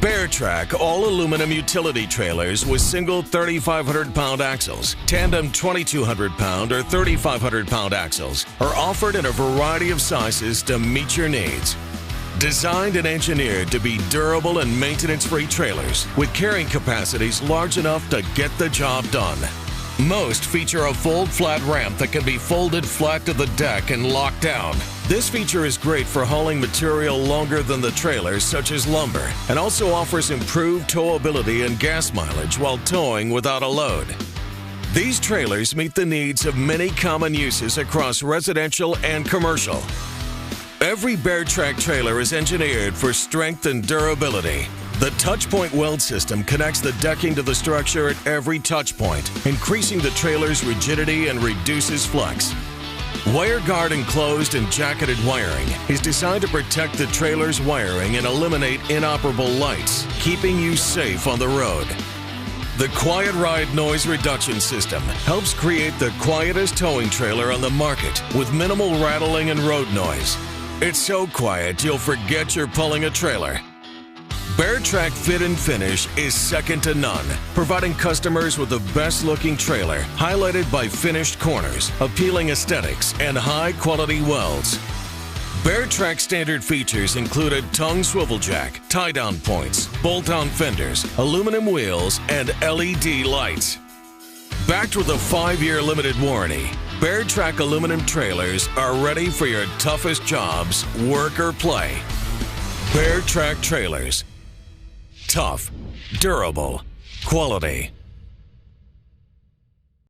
Beartrack all-aluminum utility trailers with single 3,500-pound axles, tandem 2,200-pound or 3,500-pound axles are offered in a variety of sizes to meet your needs. Designed and engineered to be durable and maintenance-free trailers with carrying capacities large enough to get the job done. Most feature a fold-flat ramp that can be folded flat to the deck and locked down. This feature is great for hauling material longer than the trailers, such as lumber, and also offers improved towability and gas mileage while towing without a load. These trailers meet the needs of many common uses across residential and commercial. Every Beartrack trailer is engineered for strength and durability. The touchpoint weld system connects the decking to the structure at every touchpoint, increasing the trailer's rigidity and reduces flex. WireGuard enclosed and jacketed wiring is designed to protect the trailer's wiring and eliminate inoperable lights, keeping you safe on the road. The Quiet Ride noise reduction system helps create the quietest towing trailer on the market with minimal rattling and road noise. It's so quiet you'll forget you're pulling a trailer. Beartrack Fit and Finish is second to none, providing customers with the best-looking trailer highlighted by finished corners, appealing aesthetics, and high-quality welds. Beartrack standard features include a tongue swivel jack, tie-down points, bolt-on fenders, aluminum wheels, and LED lights. Backed with a 5-year limited warranty, Beartrack aluminum trailers are ready for your toughest jobs, work or play. Beartrack trailers. Tough, durable, quality.